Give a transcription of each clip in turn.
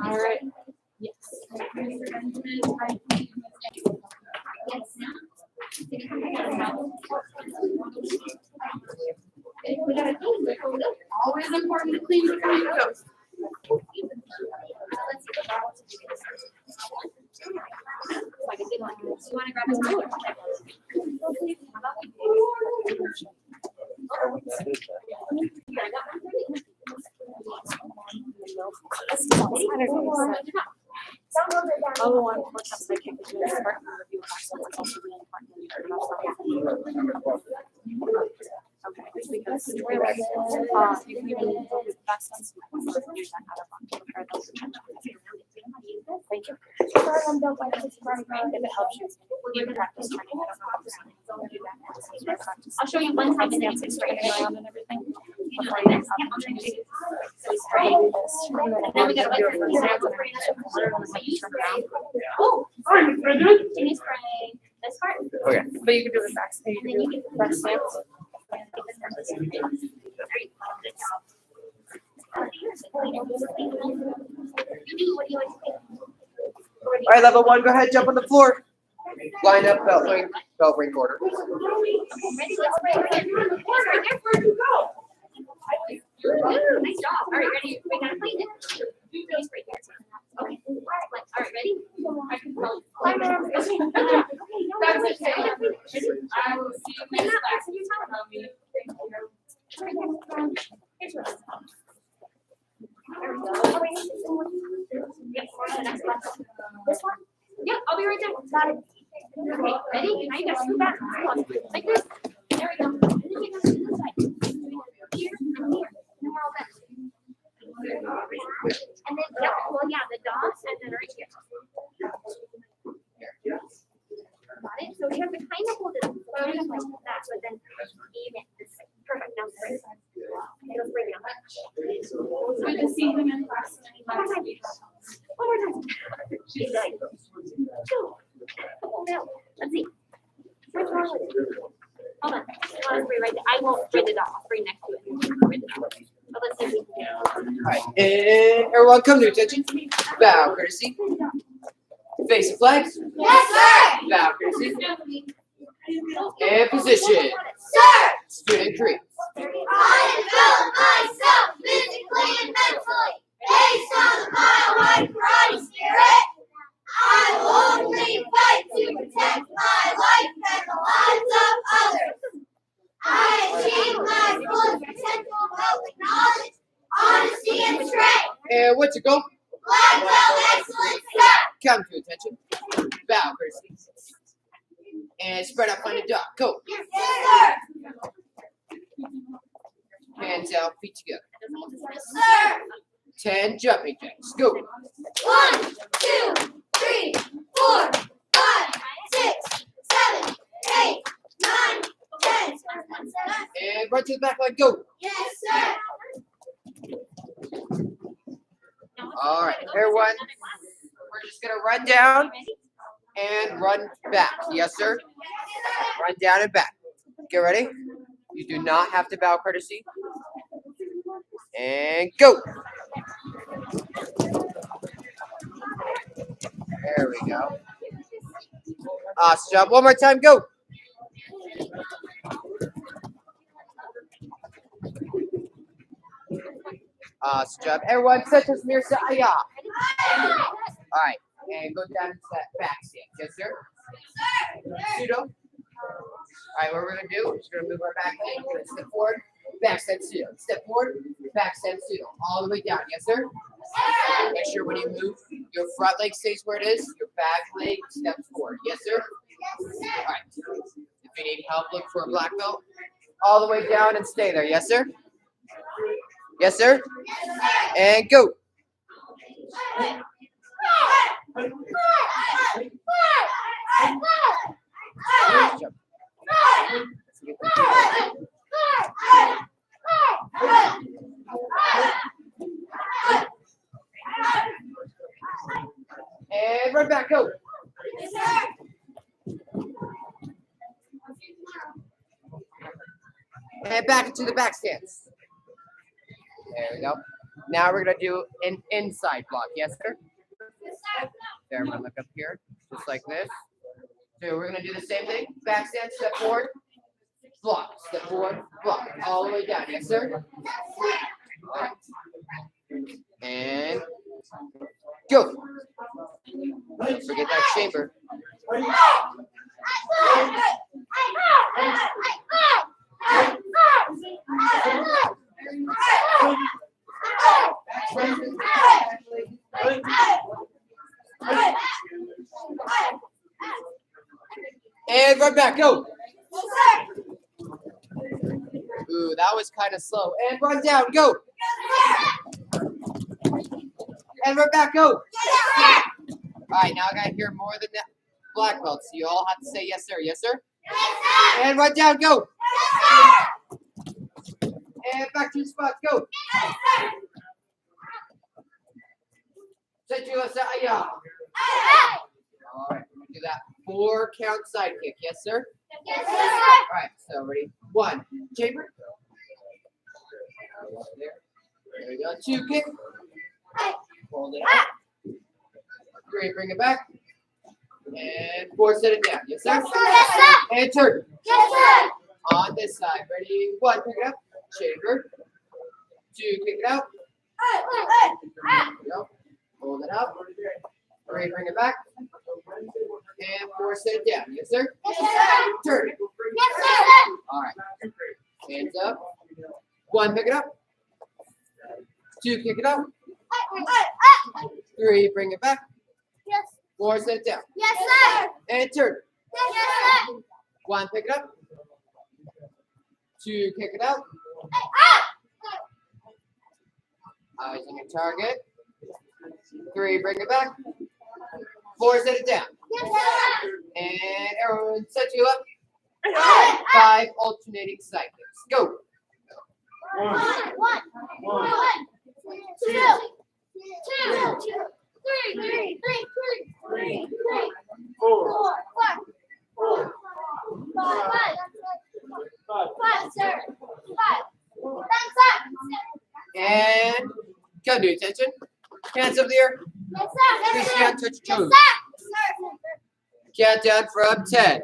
All right. Yes. Always important to clean before you go. You want to grab his cooler? Oh, one more time, I can do this part of the review of excellence. It's also really important. Okay, because you can even do the best ones. Use that other one to prepare those. Thank you. If it helps you practice turning it over. I'll show you one time and dancing straight around and everything. Before you next have to change it. So we start to do this. And then we gotta wait for the sound to bring it up. Oh, can you spray this part? Okay. But you can do the back. You can do the back stance. All right, level 1, go ahead, jump on the floor. Line up, belt ring quarter. Ready? Let's break. Right here. Where'd you go? Nice job. All right, ready? We gotta clean it. Please break it. Okay. All right, ready? I can tell. That's okay. I will see you next class. You tell me. Here's what else. There we go. Yes, the next one. This one? Yep, I'll be right there. Got it. Okay, ready? Now you gotta scoot back. Like this. There we go. And then you gotta do this side. Here and here. And then we're all done. And then, yeah, well, yeah, the dots and then right here. Got it? So we have to kind of hold it like that, but then aim it this way. Perfect. Now straight. Let's bring it up. So we can see him in class. One more time. One more time. She's like, oh no. Let's see. What's wrong with it? Hold on. I'll spray right there. I won't spray it off. I'll spray next to it. But let's see if we can get it. All right, and everyone come to attention. Bow, courtesy. Face the flags. Yes, sir. Bow, courtesy. And position. Sir. Student greet. I develop myself physically and mentally based on the Biowide karate spirit. I will only fight to protect my life and the lives of others. I achieve my full potential wealth of knowledge, honesty, and strength. And what's your goal? Black belt excellence, sir. Come to attention. Bow, courtesy. And spread out, find a dot. Go. Yes, sir. Hands out, feet together. Sir. 10 jumping jacks. Go. 1, 2, 3, 4, 5, 6, 7, 8, 9, 10. And right to the back leg. Go. Yes, sir. All right, everyone. We're just going to run down and run back. Yes, sir. Run down and back. Get ready. You do not have to bow courtesy. And go. There we go. Awesome job. One more time. Go. Awesome job. Everyone, set us near Saya. All right. And go down into that back stance. Yes, sir. Pseudo. All right, what we're going to do is we're going to move our back leg. We're going to step forward, back step pseudo. Step forward, back step pseudo. All the way down. Yes, sir? Make sure when you move, your front leg stays where it is. Your back leg steps forward. Yes, sir? All right. If you need help, look for a black belt. All the way down and stay there. Yes, sir? Yes, sir? And go. Jump. And right back, go. And back into the back stance. There we go. Now we're gonna do an inside block. Yes, sir? There, I'm gonna look up here, just like this. So we're gonna do the same thing. Back stand, step forward, block, step forward, block, all the way down. Yes, sir? All right. And go. Don't forget that chamber. And run back, go. Ooh, that was kind of slow. And run down, go. And run back, go. All right, now I gotta hear more than that black belt. So you all have to say yes, sir. Yes, sir. And run down, go. And back to your spots, go. Set you aside. All right, we're gonna do that 4 count side kick. Yes, sir. Yes, sir. All right, so ready? 1, chamber. There we go. 2, kick. Hold it up. 3, bring it back. And 4, set it down. Yes, sir. Yes, sir. And turn. Yes, sir. On this side. Ready? 1, pick it up. Chamber. 2, kick it out. There we go. Hold it up. 3, bring it back. And 4, set it down. Yes, sir. Yes, sir. Turn. Yes, sir. All right. Hands up. 1, pick it up. 2, kick it out. 3, bring it back. Yes. 4, set it down. Yes, sir. And turn. Yes, sir. 1, pick it up. 2, kick it out. Eyes on your target. 3, bring it back. 4, set it down. Yes, sir. And everyone set you up. 5 alternating side kicks. Go. 1, 2, 3, 4, 5, sir. 5. Thanks, sir. And come to attention. Hands up in the air. Yes, sir. Reach Yes, down, sir. touch your Yes, toes. sir. Countdown from 10.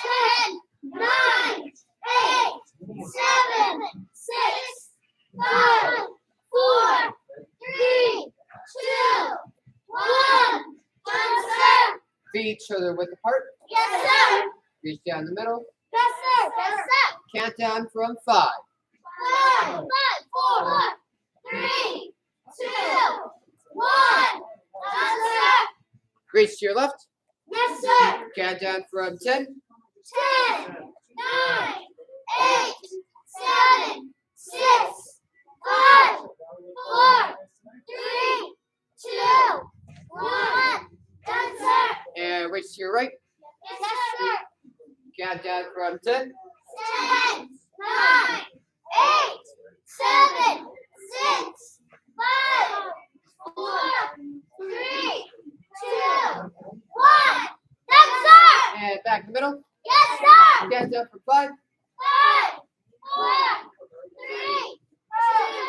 10, 9, 8, 7, 6, 5, 4, 3, 2, 1. Done, sir. Feet shoulder width apart. Yes, sir. Reach down the middle. Yes, sir. Yes, sir. Countdown from 5. 5, 4, 3, 2, 1. Done, sir. Reach to your left. Yes, sir. Countdown from 10. 10, 9, 8, 7, 6, 5, 4, 3, 2, 1. Done, sir. And reach to your right. Yes, sir. Countdown from 10. 10, 9, 8, 7, 6, 5, 4, 3, 2, 1. Done, sir. And back in the middle. Yes, sir. Countdown from 5. 5, 4, 3, 2,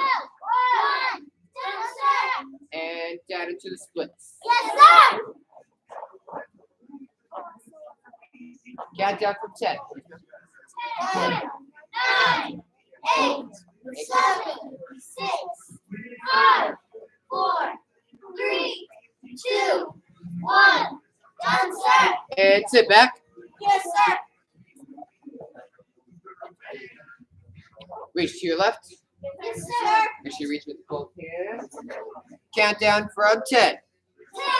1. Done, sir. And down into the splits. Yes, sir. Countdown from 10. 10, 9, 8, 7, 6, 5, 4, 3, 2, 1. Done, sir. And sit back. Yes, sir. Reach to your left. Yes, sir. Make sure you reach with both hands. Countdown from 10.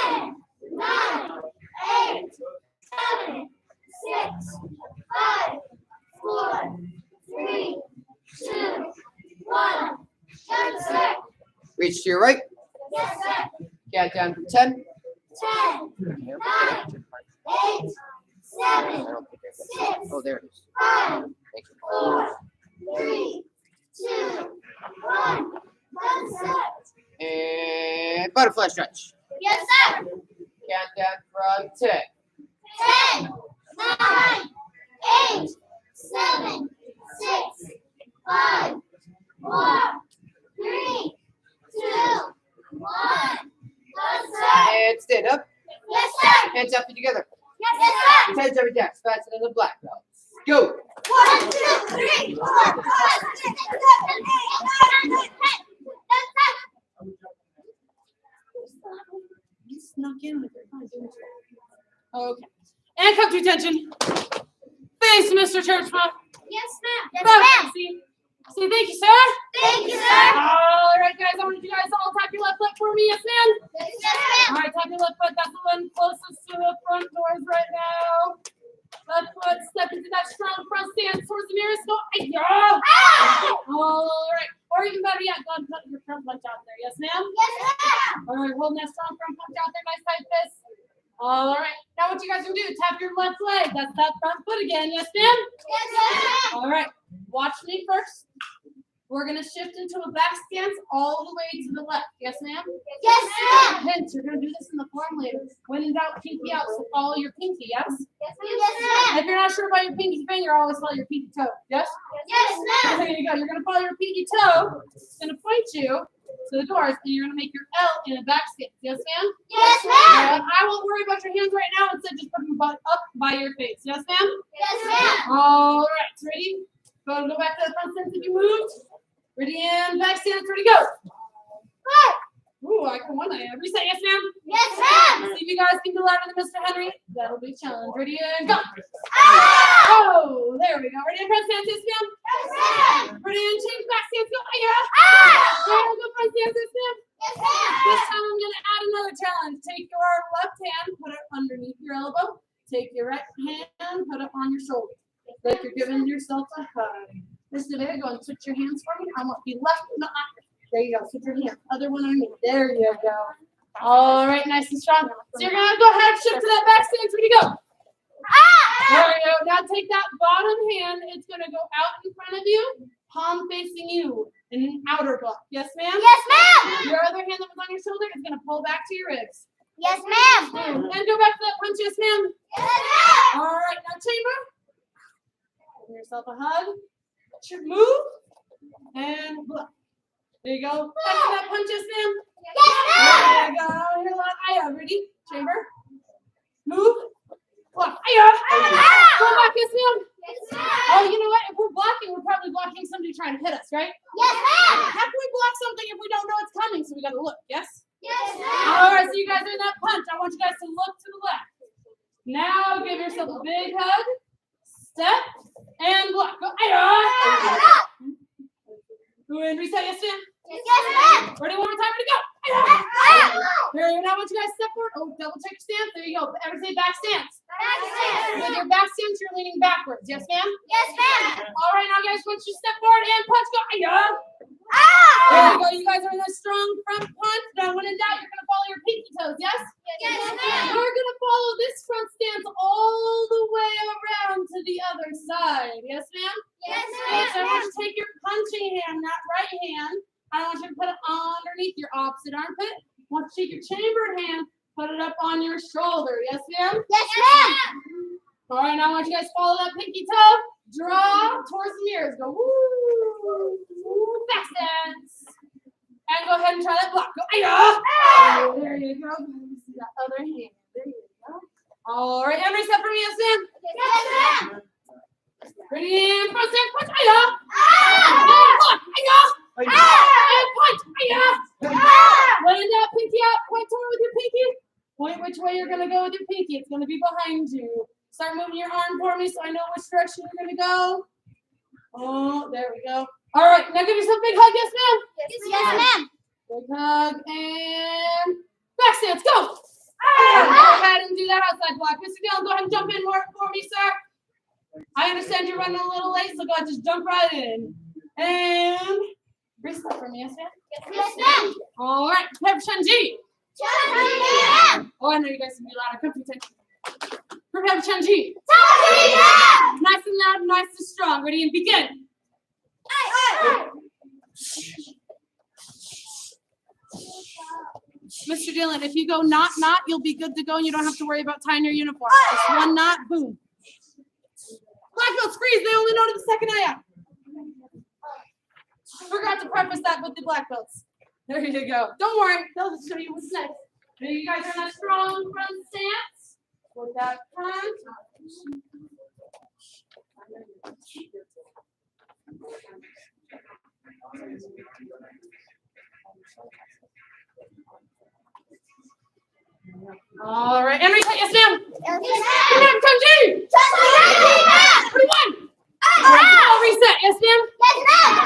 10, 9, 8, 7, 6, 5, 4, 3, 2, 1. Done, sir. Reach to your right. Yes, sir. Countdown from 10. 10, 9, 8, 7, 6, Oh, there it is. 5, Thank you. 4, 3, 2, 1. Done, sir. And butterfly stretch. Yes, sir. Countdown from 10. 10, 9, 8, 7, 6, 5, 4, 3, 2, 1. Yes, sir. And stand up. Yes, sir. Hands up together. Yes, sir. Heads over decks. Faster than the black belts. Go. 1, 2, 3, 4, 5, 6, 7, 8, 9, 10. You snuck in with her. Okay. And come to attention. Face Mr. Churchman. Yes, ma'am. Yes, Back. ma'am. See, thank you, sir. Thank you, sir. All right, guys. I want you guys all tap your left foot for me. Yes, ma'am. Yes, All ma'am. right, tap your left foot. That's the one closest to the front doors right now. Left foot. Step into that strong front stance towards the nearest door. Yeah. All right. Or even better yet, go and put your front punch out there. Yes, ma'am. Yes, ma'am. All right, holding that strong front punch out there. Nice tight fist. All right. Now what you guys gonna do? Tap your left leg. That's that front foot again. Yes, ma'am. Yes, ma'am. All right. Watch me first. We're gonna shift into a back stance all the way to the left. Yes, ma'am. Yes, ma'am. Hence, you're gonna do this in the form later. When in doubt, pinky out. So follow your pinky. Yes. Yes, ma'am. If you're not sure about your pinky finger, always follow your pinky toe. Yes. Yes, ma'am. There you go. You're gonna follow your pinky toe. It's gonna point you to the doors, and you're gonna make your L in a back stance. Yes, ma'am. Yes, ma'am. And I won't worry about your hands right now. Instead, just put them up by your face. Yes, ma'am. Yes, ma'am. All right. Ready? Go back to the front stance if you moved. Ready and back stance. Ready, go. Ooh, I can one eye. Reset. Yes, ma'am. Yes, ma'am. See if you guys can do louder than Mr. Henry. That'll be a challenge. Ready and go. Ah! Oh, there we go. Ready and front stance. Yes, ma'am. Yes, ma'am. Ready and change back stance. Go. Yeah. Ah! There we go. Front stance. Yes, ma'am. Yes, This ma'am. time I'm going to add another challenge. Take your left hand, put it underneath your elbow. Take your right hand, put it on your shoulder. Like you're giving yourself a hug. Mr. There, go and switch your hands for me. I want the left, not there you go. Switch your hands. Other one underneath. There you go. All right, nice and strong. So you're going to go ahead and shift to that back stance. Ready, go. There you go. Now take that bottom hand. It's going to go out in front of you, palm facing you, in an outer block. Yes, ma'am? Yes, ma'am. Your other hand that was on your shoulder is going to pull back to your ribs. Yes, ma'am. And go back to that punch. Yes, ma'am. Yes, ma'am. All right, now chamber. Give yourself a hug. Move. And block. There you go. Back to that punch. Yes, ma'am. Yes, There ma'am. you go. Here a lot. Aya. Ready? Chamber. Move. Block. Aya. Go back. Yes, ma'am. Yes, Oh, ma'am. you know what? If we're blocking, we're probably blocking somebody trying to hit us, right? Yes, ma'am. How can we block something if we don't know it's coming? So we got to look. Yes? Yes, ma'am. All right, so you guys are in that punch. I want you guys to look to the left. Now give yourself a big hug. Step and block. Go. Go and reset. Yes, ma'am. Yes, ma'am. Ready? One more time. Ready? Go. Yes, ma'am. Here you go. Now I want you guys to step forward. Oh, double check your stance. There you go. Everybody say back stance. Back stance. With your back stance, you're leaning backwards. Yes, ma'am. Yes, ma'am. All right, now guys, once you step forward and punch, go. There Ah! you go. You guys are in a strong front punch. Now, when in doubt, you're gonna follow your pinky toes. Yes. Yes, ma'am. We're gonna follow this front stance all the way around to the other side. Yes, ma'am? Yes, So I want ma'am. you to take your punching hand, that right hand. I want you to put it underneath your opposite armpit. I want you to take your chambered hand, put it up on your shoulder. Yes, ma'am? Yes, ma'am. All right, now I want you guys to follow that pinky toe. Draw towards the mirrors. Go woo, woo, back stance. And go ahead and try that block. Go, there you go. See that other hand. There you go. All right, and reset for me, yes, ma'am. Yes, ma'am. Ready, and front stance, punch, Ah! and block, and punch, Ah! When in doubt, pinky out, point toward with your pinky. Point which way you're gonna go with your pinky. It's gonna be behind you. Start moving your arm for me so I know which direction you're gonna go. Oh, there we go. All right, now give yourself a big hug, yes, ma'am. Yes, ma'am. Big hug and back stance, go. Go ahead and do that outside block. Mr. Dillon, go ahead and jump in for me, sir. I understand you're running a little late, so go ahead, just jump right in. And reset for me, yes, ma'am. Yes, ma'am. All right, prepare for Shanji. Yes, Oh, I know you guys can be louder. Come to attention. Prepare for Shanji. ma'am. Nice and loud, nice and strong. Ready and begin. Mr. Dillon, if you go knot, you'll be good to go and you don't have to worry about tying your uniform. Just one knot, boom. Black belts freeze, they only noted the second eye out. Forgot to preface that with the black belts. There you go. Don't worry, they'll just show you what's next. There you guys are in a strong front stance. With that front. All right, and reset, yes ma'am. Come on, come Jamie. 21. Oh, reset, yes ma'am.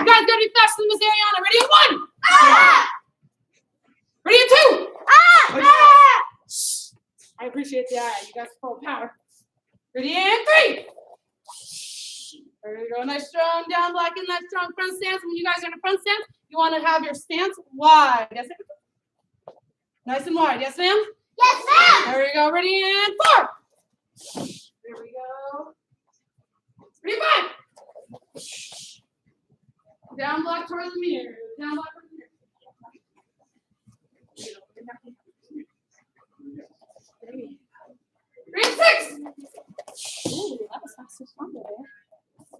You guys gotta be faster than Miss Ariana. Ready in 1. Ready in 2. I appreciate the eye. You guys full of power. Ready in 3. There you go. Nice strong down block in that strong front stance. When you guys are in a front stance, you want to have your stance wide. Yes, ma'am? Nice and wide. Yes, ma'am? Yes, ma'am. There you go. Ready in 4. There we go. Ready in 5. Down block towards the mirror. Down block towards the mirror. Ready in 6. Ooh, that was fast and strong there.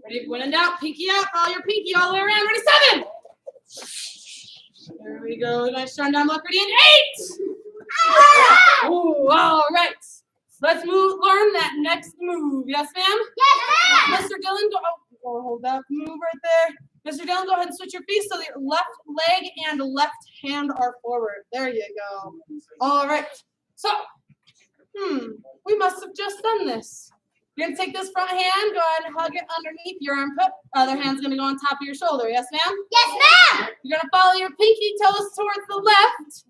Ready, when in doubt, pinky out, follow your pinky all the way around. Ready, 7. There we go. Nice strong down block. Ready, in 8. Ooh, all right. Let's learn that next move. Yes, ma'am? Yes, ma'am. Mr. Dillon, go hold that move right there. Mr. Dillon, go ahead and switch your feet so that your left leg and left hand are forward. There you go. All right. So, we must have just done this. You're going to take this front hand, go ahead and hug it underneath your armpit. Other hand's going to go on top of your shoulder. Yes, ma'am? Yes, ma'am. You're going to follow your pinky toes towards the left,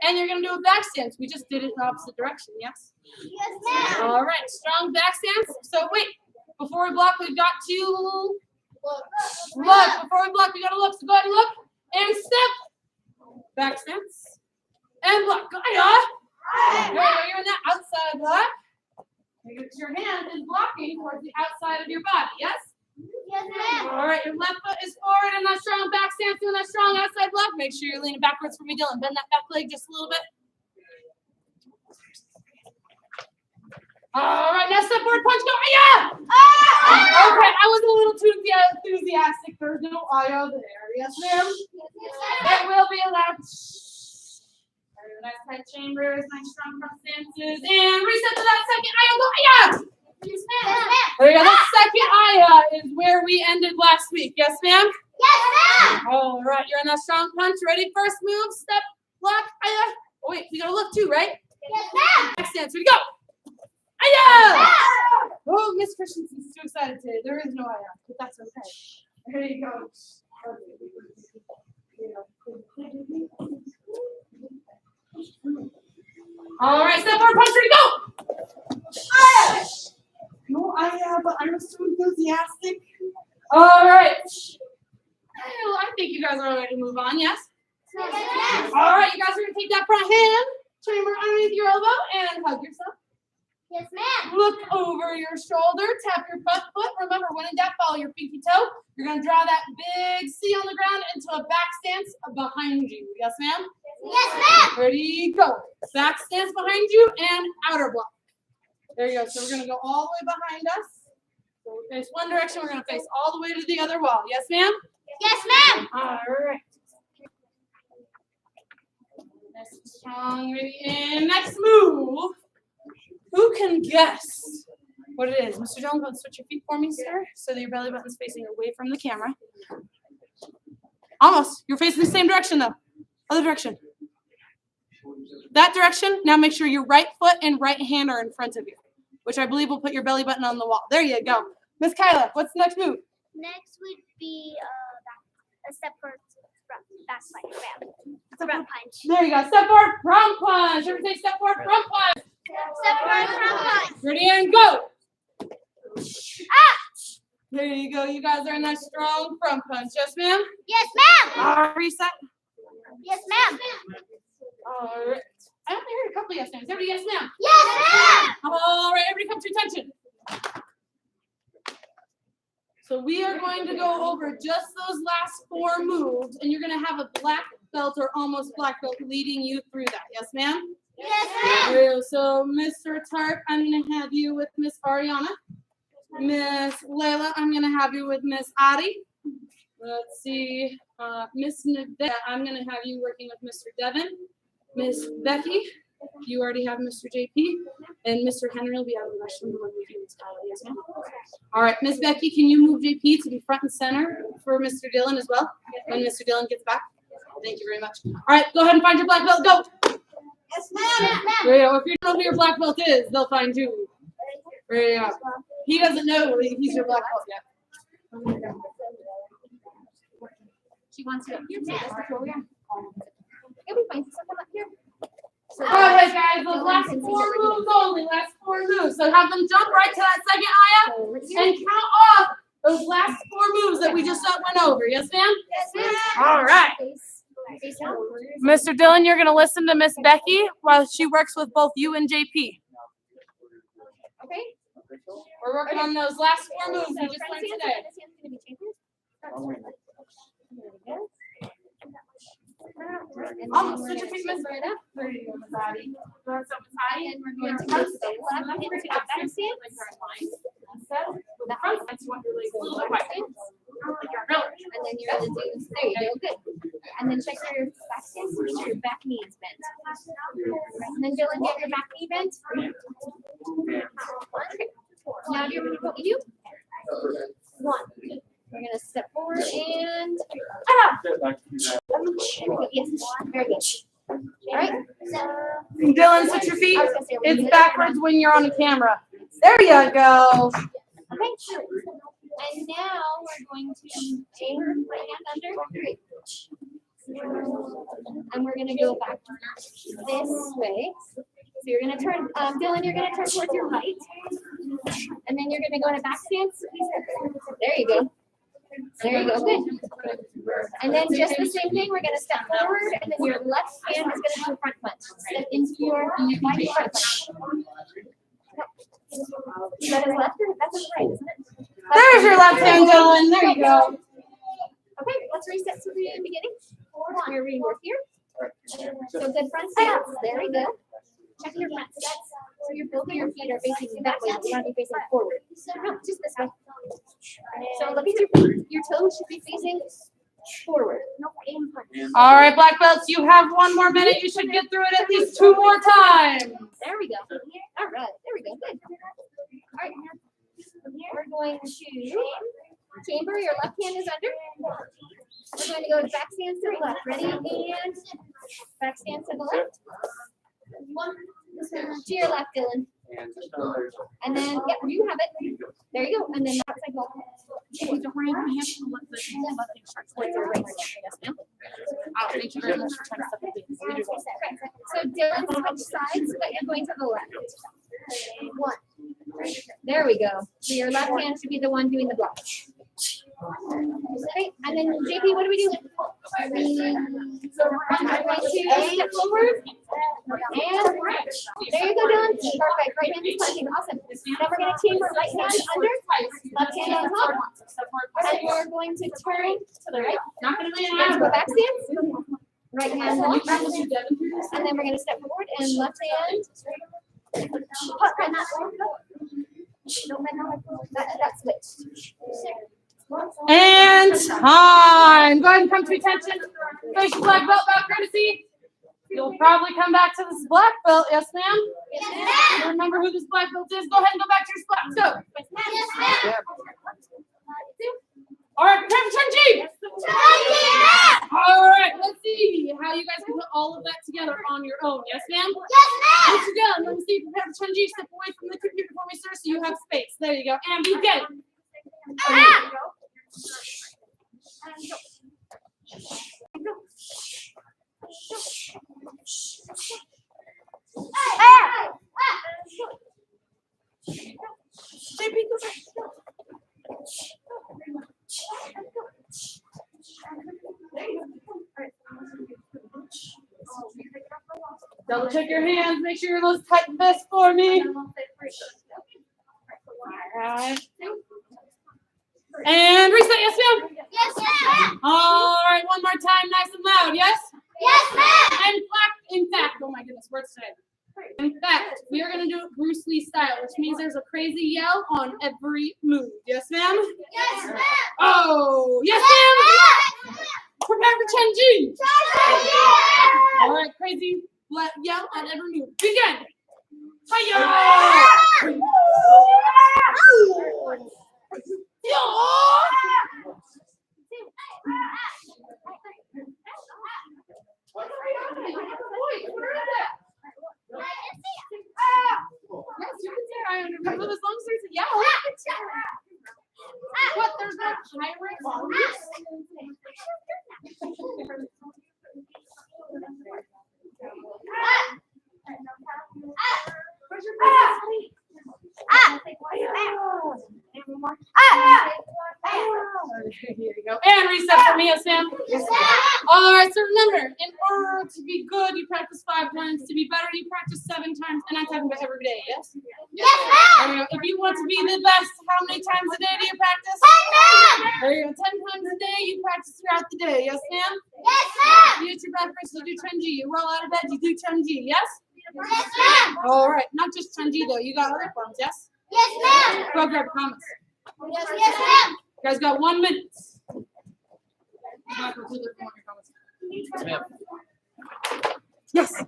and you're going to do a back stance. We just did it in the opposite direction, yes? Yes, ma'am. All right, strong back stance. So wait, before we block, we've got to look. Before we block, we got to look. So go ahead and look, and step. Back stance. And block. Go ahead. You're in that outside block. Your hand is blocking towards the outside of your body, yes? Yes, ma'am. All right, your left foot is forward in that strong back stance, doing that strong outside block. Make sure you're leaning backwards for me, Dylan. Bend that back leg just a little bit. All right, now step forward, punch, go, aya! Okay, I was a little too enthusiastic. There's no aya there. Yes, ma'am? It will be allowed. Nice tight chambers, nice strong front stances, and reset to that second aya, go, aya! Yes, ma'am. There you go. That second aya is where we ended last week. Yes, ma'am? Yes, ma'am. All right, you're in that strong punch. Ready? First move, step, block, aya. Oh, wait, we gotta look too, right? Yes, ma'am. Back stance, here we go. Aya! Oh, Miss Christensen's too excited today. There is no aya, but that's okay. There you go. All right, step forward, punch, ready, go! Aya! No aya, but I was too enthusiastic. All right. Well, I think you guys are ready to move on, yes? Yes, ma'am. All right, you guys are going to take that front hand, chamber underneath your elbow, and hug yourself. Yes, ma'am. Look over your shoulder, tap your front foot. Remember, when in doubt, follow your pinky toe. You're going to draw that big C on the ground into a back stance behind you. Yes, ma'am? Yes, ma'am. Ready, go. Back stance behind you and outer block. There you go. So we're going to go all the way behind us. So we face one direction. We're going to face all the way to the other wall. Yes, ma'am? Yes, ma'am. All right. Nice and strong. Ready, and next move. Who can guess what it is? Mr. Jones, go and switch your feet for me, sir, so that your belly button's facing away from the camera. Almost. You're facing the same direction, though. Other direction. That direction. Now make sure your right foot and right hand are in front of you, which I believe will put your belly button on the wall. There you go. Miss Kyla, what's the next move? Next would be a step forward, back front punch. There you go. Step forward, front punch. Everybody say step forward, front punch. Step forward, front punch. Ready and go. There you go. You guys are in that strong front punch. Yes, ma'am? Yes, ma'am. Reset. Yes, ma'am. All right. I only heard a couple of yes ma'ams. Everybody yes ma'am. Yes, ma'am. All right. Everybody come to attention. So we are going to go over just those last 4 moves, and you're going to have a black belt or almost black belt leading you through that. Yes, ma'am? Yes, ma'am. So, Mr. Tark, I'm going to have you with Miss Ariana. Miss Layla, I'm going to have you with Miss Adi. Let's see, Miss Nevada, I'm gonna have you working with Mr. Devon. Miss Becky, you already have Mr. JP, and Mr. Henry will be out of the restroom when we do this. Yes, ma'am. All right, Miss Becky, can you move JP to be front and center for Mr. Dillon as well, when Mr. Dillon gets back? Thank you very much. All right, go ahead and find your black belt, go. Yes, ma'am. There you go. If you don't know who your black belt is, they'll find you. There you go. He doesn't know he's your black belt yet. She wants it up here, so that's the floor. It'll be fine. So come up here. So All right, guys, those last 4 moves only. Last 4 moves. So have them jump right to that second Aya over here. and count off those last 4 moves that we just went over. Yes, ma'am? Yes, ma'am. All right. Face down. Mr. Dillon, you're going to listen to Miss Becky while she works with both you and JP. Okay. We're working on those last 4 moves we So just front learned stance, today. this hand's gonna be chambers. There we go. And Oh, then we're switch your gonna feet, shift Miss. right up. There you go, Miss Addie. That's up, Miss Addie. And we're going to go to the left into the back stance. The front stance, you want your legs a little bit wider. And then you're gonna do, there you go, good. And then check your back stance, make sure your back knee is bent. And then Dylan, get your back knee bent. Okay. Now do you remember what we do? 1. We're gonna step forward and, there we go, yes, very good. All right, so. Dylan, switch your feet. I was gonna say, we're It's gonna- backwards when you're on the camera. There you go. Okay, and now we're going to chamber right hand under. And we're gonna go back this way. So you're gonna turn, Dylan, you're gonna turn towards your right. And then you're gonna go in a back stance. There you go. There you go, good. And then just the same thing, we're gonna step forward and then your left hand is gonna do a front punch. Step into your right front punch. Is that his left or that's his right, isn't it? There's your left hand, Dylan. There you go. Okay, let's reset to the beginning. We're rework here. So good front stance. There we go. Check your front stance. So both of your feet are facing that way. You're not facing forward. No, just this way. So look at your toes should be facing forward. No, in front. All right, black belts, you have 1 more minute. You should get through it at least 2 more times. There we go. All right, there we go. Good. All right, we're going to chamber. Your left hand is under. We're going to go to back stance to the left. Ready? And back stance to the left. To your left, Dylan. And then, yep, you have it. There you go. And then outside ball. Don't worry, my hand will let the left thing start towards your right. Yes, ma'am. Thank you very much for trying to step with me. So Dylan, switch sides, but you're going to the left. 1. There we go. So your left hand should be the one doing the block. Okay, and then JP, what do we do? I'm going to step forward and there you go, Dylan. Perfect. Right hand is punching. Awesome. Now we're going to chamber right hand under, left hand on top, and we're going to turn to the right. Not going to go back stance. Right hand on, and then we're going to step forward and left hand. That switched. And time. Go ahead and come to attention. Face your black belt back courtesy. You'll probably come back to this black belt. Yes, ma'am? Yes, You remember who this black belt is? Go ahead and go back to your spot. Go. Yes, ma'am. All right, prepare for Chun-Chi. All right, let's see how you guys can put all of that together on your own. Yes, ma'am? Yes, Mr. Dillon, let me see. Prepare for Chun-Chi. Step away from the computer for me, sir, so you have space. There you go. And begin. Double check your hands. Make sure those tight fists for me. All right. And reset. Yes, ma'am. Yes, ma'am. All right. One more time. Nice and loud. Yes. Yes, ma'am. And clap. In fact. Oh my goodness. Words today. In fact, we are going to do it Bruce Lee style, which means there's a crazy yell on every move. Yes, ma'am? Yes, ma'am. Oh, yes, ma'am. Prepare for Chen-Ji. All right, crazy yell on every move. Begin. Hiya! Yes, you can say I remember as long as there's a yell. What? There's no pirate volumes? Where's your buddy? Here you go. And reset for me, yes, ma'am. All right, so remember, in order to be good, you practice 5 times. To be better, you practice 7 times. And I'm talking about every day, yes? Yes, There we go. If you want to be the best, how many times a day do you practice? There you go. 10 times a day, you practice throughout the day, yes, ma'am? Yes, ma'am. You eat your breakfast, you do Chen-Ji. You roll out of bed, you do Chen-Ji, yes? Yes, ma'am. All right, not just Chen-Ji, though. You got other forms, yes? Yes, ma'am. Go grab comments. Yes, ma'am. You guys got 1 minute. Yes.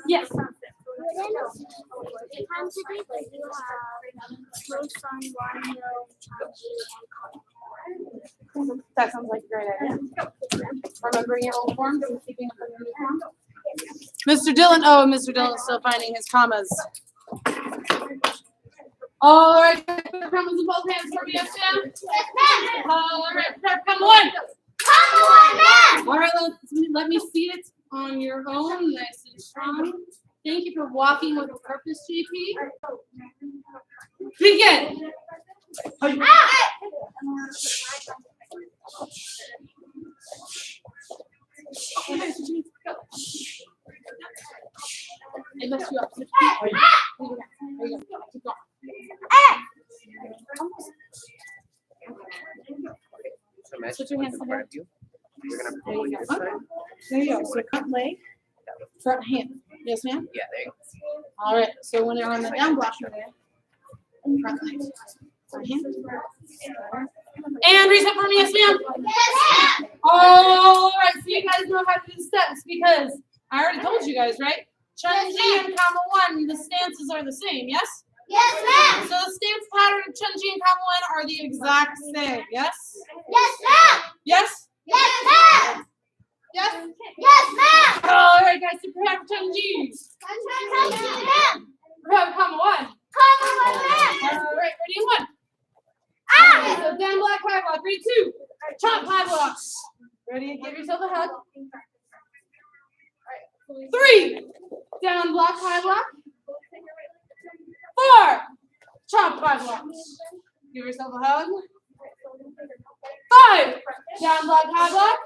Yes. That sounds like a great idea. Remembering your old forms and keeping up with your new form. Mr. Dillon, Mr. Dillon is still finding his commas. All right, commas in both hands for me, yes, ma'am? Yes, ma'am. All right, prep, come one. Come on, ma'am. All right, let me see it on your own, nice and strong. Thank you for walking with a purpose, JP. Begin. It messed you up. There you go. Keep going. Put your hands together. There you go. There you go. So front leg, front hand. Yes, ma'am? Yeah, there you go. All right. So when you're on the down block, front leg, front hand. And reset for me, yes, ma'am? Yes, ma'am. All right. So you guys know how to do the steps because I already told you guys, right? Chen-Ji and Kama 1, the stances are the same, yes? Yes, ma'am. So the stance pattern of Chen-Ji and Kama 1 are the exact same, yes? Yes, ma'am. Yes? Yes, ma'am. Yes? Yes, ma'am. All right, guys, so prepare for Chen-Ji. Yes, ma'am. Prepare for Kama 1. Come on, ma'am. All right, ready, 1. Okay, so down block, high block. 3, 2. Chop, high blocks. Ready? Give yourself a hug. 3. Down block, high block. 4. Chop, high blocks. Give yourself a hug. 5. Down block, high block.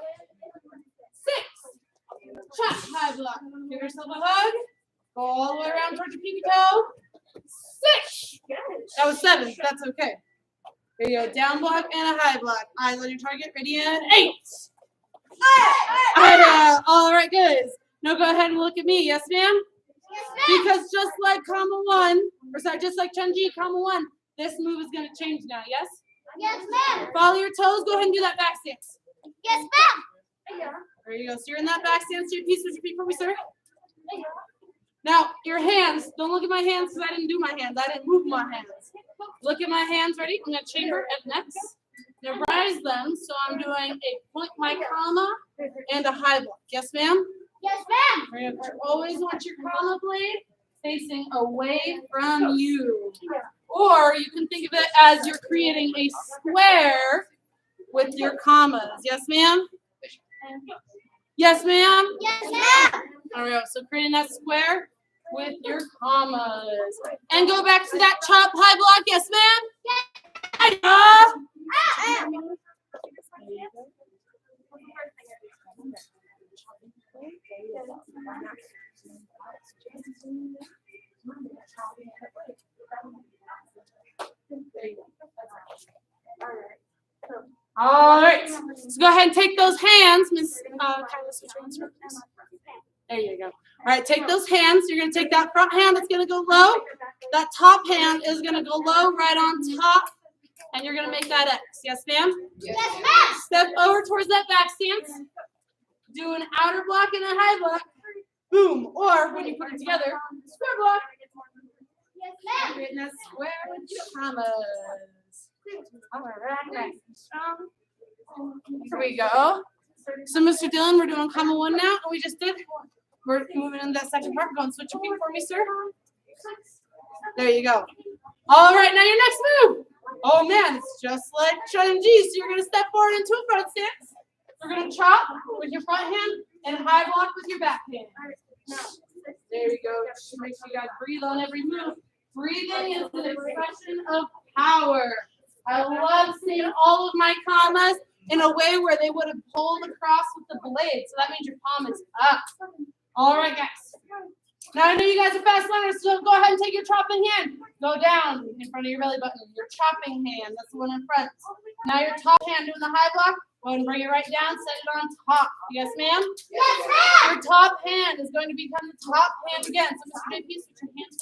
6. Chop, high block. Give yourself a hug. Go all the way around towards your pinky toe. 6. That was 7. That's okay. Here you go. Down block and a high block. Eyes on your target. Ready and 8. All right, guys. Now go ahead and look at me. Yes, ma'am? Yes, ma'am. Because just like Kama 1, or sorry, just like Chen-Ji, Kama 1, this move is going to change now. Yes? Yes, ma'am. Follow your toes. Go ahead and do that back stance. Yes, ma'am. There you go. So you're in that back stance. Your piece with your feet for me, sir. Now, your hands. Don't look at my hands because I didn't do my hands. I didn't move my hands. Look at my hands. Ready? I'm going to chamber and next. Now rise them. So I'm doing a point my comma and a high block. Yes, ma'am? Yes, ma'am. You always want your comma blade facing away from you. Or you can think of it as you're creating a square with your commas. Yes, ma'am? Yes, ma'am? Yes, ma'am. All right, so creating that square with your commas. And go back to that chop high block. Yes, ma'am? All right, so go ahead and take those hands, Miss Kyla, switch your hands around, please. There you go. All right, take those hands. You're gonna take that front hand that's gonna go low. That top hand is gonna go low right on top, and you're gonna make that X. Yes, ma'am? Yes, ma'am. Step over towards that back stance. Do an outer block and a high block. Boom. Or when you put it together, square block. Yes, ma'am. Creating that square with your commas. All right. Here we go. So, Mr. Dillon, we're doing comma 1 now. We just did. We're moving into that second part. Go and switch your feet for me, sir. There you go. All right, now your next move. Oh man, it's just like Chun Ji. So you're gonna step forward into a front stance. We're gonna chop with your front hand and high block with your back hand. There you go. Just make sure you guys breathe on every move. Breathing is an expression of power. I love seeing all of my commas in a way where they would have pulled across with the blade. So that means your palm is up. All right, guys. Now I know you guys are fast learners, so go ahead and take your chopping hand. Go down in front of your belly button. Your chopping hand, that's the one in front. Now your top hand doing the high block. Go ahead and bring it right down, set it on top. Yes, ma'am? Yes, ma'am. Your top hand is going to become the top hand again. So Mr. JP, switch your hands.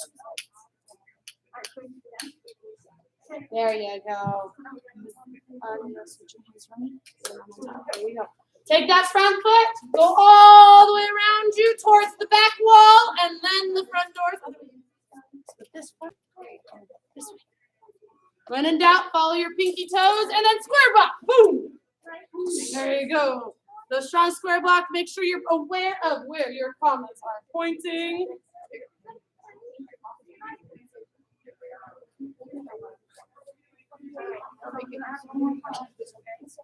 There you go. Switch your hands from me. There you go. Take that front foot, go all the way around you towards the back wall, and then the front doors. This way. This way. When in doubt, follow your pinky toes, and then square block. Boom. There you go. The strong square block, make sure you're aware of where your commas are pointing.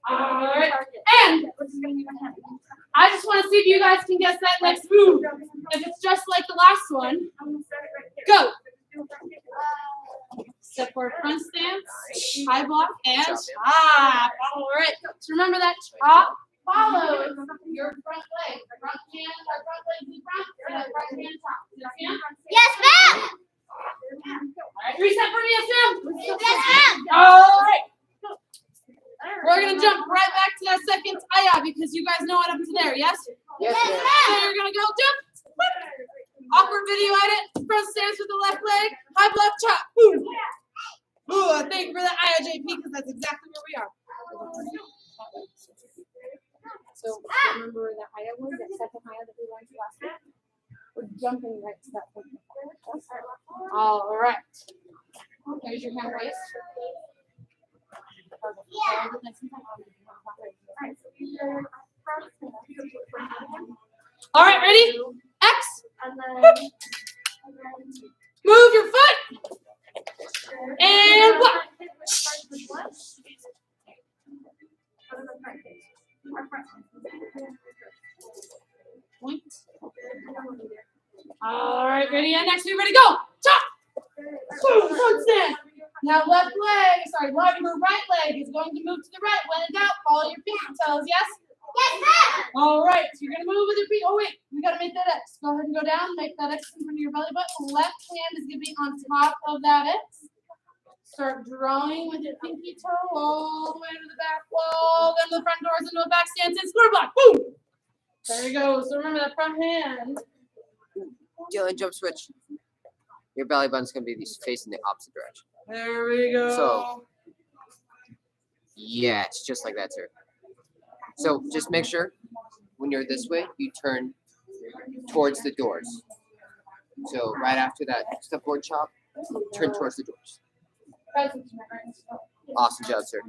All right. And I just want to see if you guys can guess that next move. If it's just like the last one, go. Step forward, front stance, high block, and chop. All right. So remember that chop follows your front leg. Front hand, our front leg in front, and our front hand top. Yes, ma'am? Yes, ma'am. All right. Reset for me, yes, ma'am? Yes, ma'am. All right. We're going to jump right back to that second tie because you guys know what up to there, yes? Yes, Yes, ma'am. So you're going to go jump. Awkward video edit. Front stance with the left leg. High block chop. Boom. Ooh, thank you for that IOJP because that's exactly where we are. So remember where that Aya was, that second Aya that we learned last week? We're jumping right to that point. All right. There's your hand raised. All right, ready? X. Move your foot. And block. Point. All right, ready? And next, we ready? Go. Chop. Boom. Front stand. Now left leg, sorry, your right leg is going to move to the right. When in doubt, follow your pinky toes, yes? Yes, ma'am. All right, so you're going to move with your feet. Oh, wait, we got to make that X. Go ahead and go down, make that X in front of your belly button. Left hand is going to be on top of that X. Start drawing with your pinky toe all the way to the back wall. Then the front doors into a back stance and square block. Boom! There you go. So remember that front hand. Dylan, jump switch. Your belly button's going to be facing the opposite direction. There we go. So, yeah, it's just like that, sir. So just make sure when you're this way, you turn towards the doors. So right after that step forward chop, turn towards the doors. Awesome job, sir.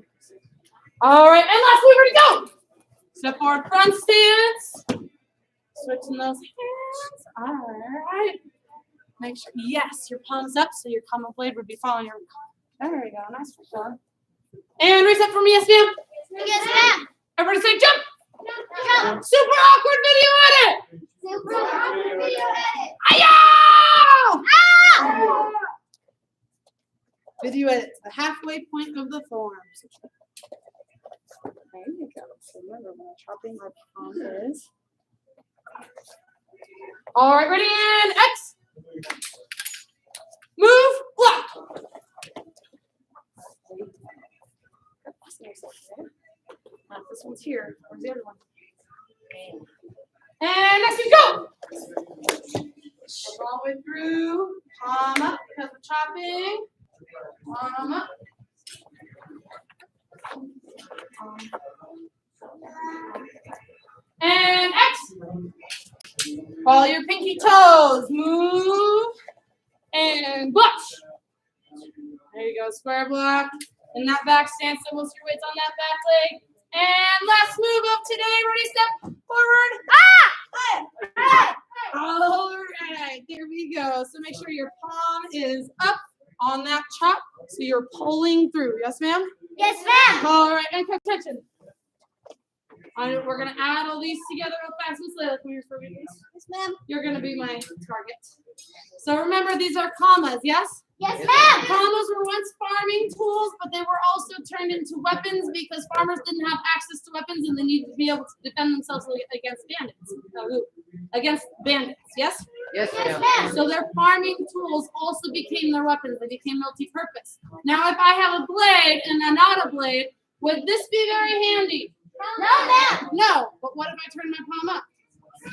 All right, and last move, ready, go. Step forward, front stance. Switching those hands. All right. Make sure, yes, your palms up so your common blade would be following your. There we go, nice job. And reset for me, yes, ma'am. Yes, ma'am. Everybody say jump. Jump. Super awkward video edit. Super awkward video edit. Ayo! Ah! Video edit, the halfway point of the form. There you go. So remember when I'm chopping, my palm is All right, ready and X. Move, block. This one's here. Where's the other one? And next we go. All the way through. Palm up because we're chopping. Palm up. And X. Follow your pinky toes. Move. And block. There you go. Square block. In that back stance, so most of your weight's on that back leg. And last move of today. Ready, step forward. All right, there we go. So make sure your palm is up on that chop, so you're pulling through. Yes, ma'am? Yes, ma'am. All right, and pay attention. We're gonna add all these together real fast. Miss Layla, come here for me, please. Yes, ma'am. You're gonna be my target. So remember, these are commas, yes? Yes, ma'am. Commas were once farming tools, but they were also turned into weapons because farmers didn't have access to weapons and they needed to be able to defend themselves against bandits. Against bandits, yes? Yes, Yes, ma'am. ma'am. So their farming tools also became their weapons. They became multi-purpose. Now, if I have a blade and a not a blade, would this be very handy? No, ma'am. No, but what if I turn my palm up?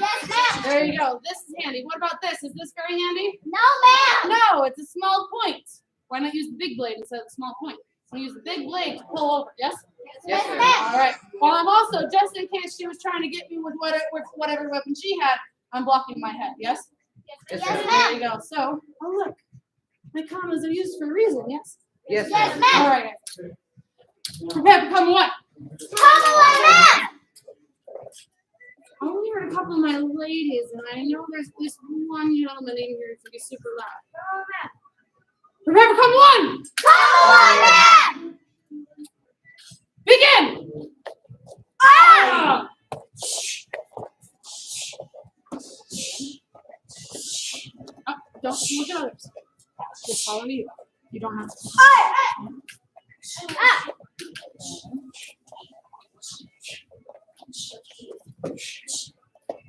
Yes, ma'am. There you go. This is handy. What about this? Is this very handy? No, ma'am. No, it's a small point. Why not use the big blade instead of the small point? So use the big blade to pull over, yes? Yes, Yes, ma'am. ma'am. All right. Well, I'm also, just in case she was trying to get me with whatever weapon she had, I'm blocking my head, yes? Yes, Yes, ma'am. There ma'am. you go. So, oh look, my commas are used for a reason, yes? Yes, Yes, ma'am. All ma'am. right. Prepare to become what? Come on, ma'am. I only heard a couple of my ladies, and I know there's this one gentleman in here to be super loud. Prepare to become one. Come on, ma'am. Begin. Ah! Don't look at others. Just follow you. You don't have to. Ah!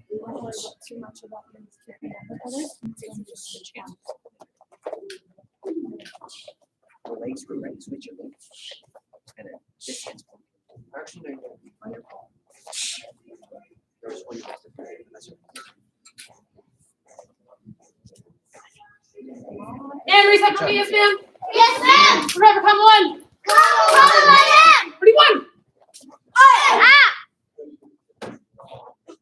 We won't worry about too much about things kicking out with others. Just switch hands. The legs were right, switch your legs. And then this hand's pointing. Actually, no, on your palm. There's one you have to put it in. That's right. And reset for me, yes, ma'am. Yes, ma'am. Forever come one. Come on, ma'am. Ready, one. Ah!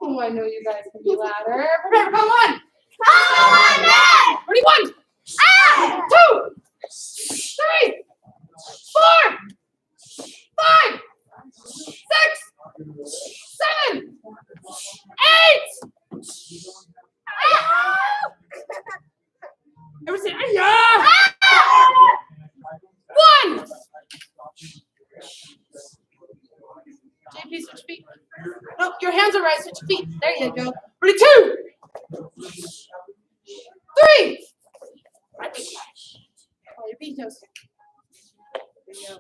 Oh, I know you guys can be louder. Forever come one. Come on, ma'am. Ready, one. Ah! 2, 3, 4, 5, 6, 7, 8. Everyone say, "Ay-ya!" 1. JP, switch feet. No, your hands are right. Switch feet. There you go. Ready, 2, 3. Oh, your feet toes. There you go.